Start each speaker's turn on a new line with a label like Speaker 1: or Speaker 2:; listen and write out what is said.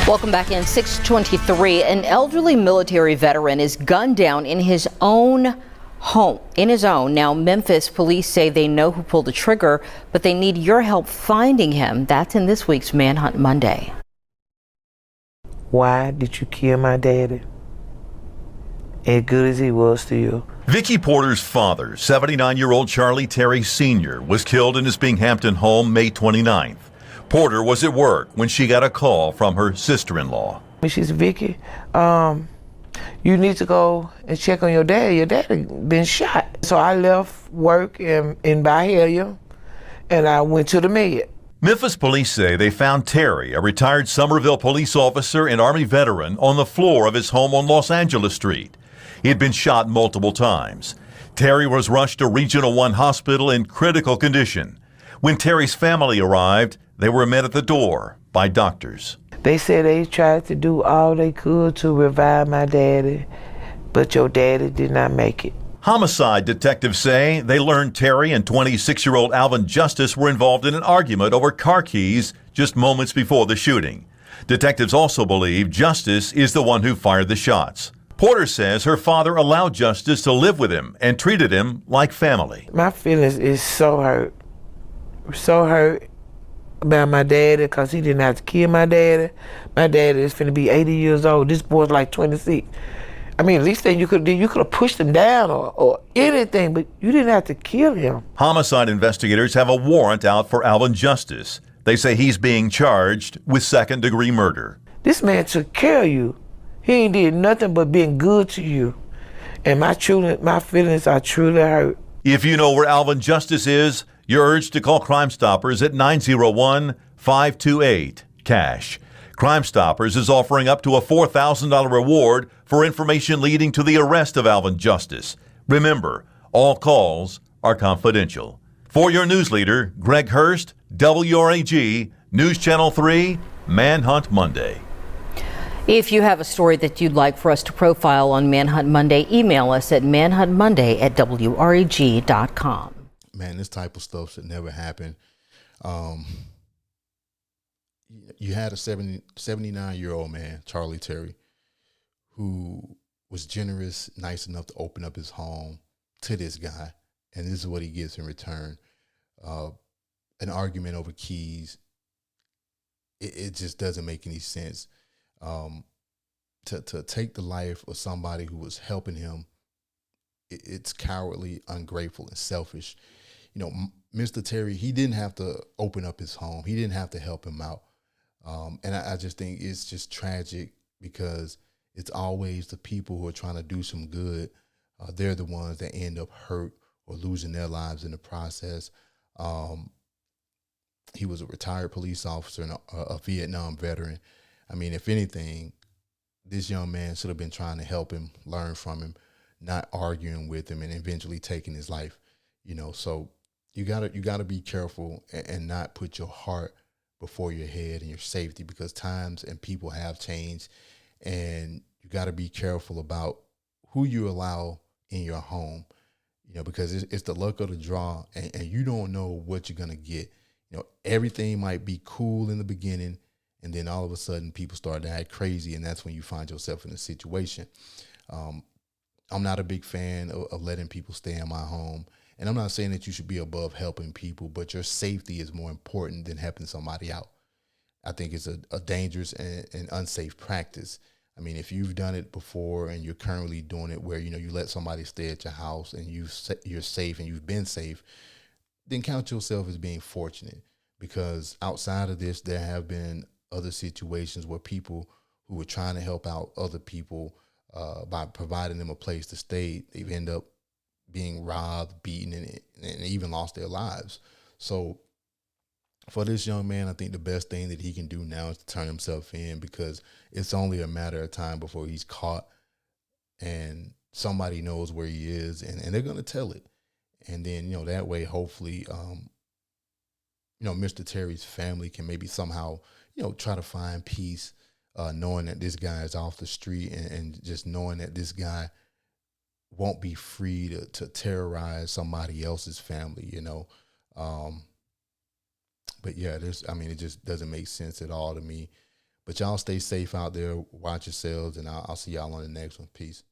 Speaker 1: Welcome back in. 6:23. An elderly military veteran is gunned down in his own home. Now, Memphis police say they know who pulled the trigger, but they need your help finding him. That's in this week's Manhunt Monday.
Speaker 2: Why did you kill my daddy? As good as he was to you.
Speaker 3: Vicky Porter's father, 79-year-old Charlie Terry Sr., was killed in his Binghamton home May 29th. Porter was at work when she got a call from her sister-in-law.
Speaker 2: She said, Vicky, you need to go and check on your dad. Your dad had been shot. So I left work in Bahia and I went to the med.
Speaker 3: Memphis police say they found Terry, a retired Somerville police officer and Army veteran, on the floor of his home on Los Angeles Street. He had been shot multiple times. Terry was rushed to Regional 1 Hospital in critical condition. When Terry's family arrived, they were met at the door by doctors.
Speaker 2: They said they tried to do all they could to revive my daddy, but your daddy did not make it.
Speaker 3: Homicide detectives say they learned Terry and 26-year-old Alvin Justice were involved in an argument over car keys just moments before the shooting. Detectives also believe Justice is the one who fired the shots. Porter says her father allowed Justice to live with him and treated him like family.
Speaker 2: My feelings is so hurt about my daddy because he didn't have to kill my daddy. My daddy is finna be 80 years old. This boy's like 26. I mean, at least thing you could do, you could have pushed him down or anything, but you didn't have to kill him.
Speaker 3: Homicide investigators have a warrant out for Alvin Justice. They say he's being charged with second-degree murder.
Speaker 2: This man took care of you. He ain't did nothing but being good to you. And my feelings are truly hurt.
Speaker 3: If you know where Alvin Justice is, you're urged to call Crime Stoppers at 901-528-CASH. Crime Stoppers is offering up to a $4,000 reward for information leading to the arrest of Alvin Justice. Remember, all calls are confidential. For your news leader, Greg Hurst, WRAG, News Channel 3, Manhunt Monday.
Speaker 1: If you have a story that you'd like for us to profile on Manhunt Monday, email us at manhuntmonday@wreg.com.
Speaker 4: Man, this type of stuff should never happen. You had a 79-year-old man, Charlie Terry, who was generous, nice enough to open up his home to this guy. And this is what he gets in return. An argument over keys. It just doesn't make any sense. To take the life of somebody who was helping him, it's cowardly, ungrateful, and selfish. You know, Mr. Terry, he didn't have to open up his home. He didn't have to help him out. And I just think it's just tragic because it's always the people who are trying to do some good. They're the ones that end up hurt or losing their lives in the process. He was a retired police officer and a Vietnam veteran. I mean, if anything, this young man should have been trying to help him, learn from him, not arguing with him and eventually taking his life. You know, so you gotta be careful and not put your heart before your head and your safety, because times and people have changed, and you got to be careful about who you allow in your home, you know, because it's the luck of the draw, and you don't know what you're going to get. You know, everything might be cool in the beginning, and then all of a sudden people start to act crazy, and that's when you find yourself in a situation. I'm not a big fan of letting people stay in my home. And I'm not saying that you should be above helping people, but your safety is more important than helping somebody out. I think it's a dangerous and unsafe practice. I mean, if you've done it before and you're currently doing it where, you know, you let somebody stay at your house and you're safe and you've been safe, then count yourself as being fortunate, because outside of this, there have been other situations where people who were trying to help out other people by providing them a place to stay, they've ended up being robbed, beaten, and even lost their lives. So for this young man, I think the best thing that he can do now is to turn himself in, because it's only a matter of time before he's caught and somebody knows where he is, and they're going to tell it. And then, you know, that way, hopefully, you know, Mr. Terry's family can maybe somehow, you know, try to find peace, knowing that this guy is off the street, and just knowing that this guy won't be free to terrorize somebody else's family, you know. But yeah, it just doesn't make sense at all to me. But y'all stay safe out there. Watch yourselves, and I'll see y'all on the next one. Peace.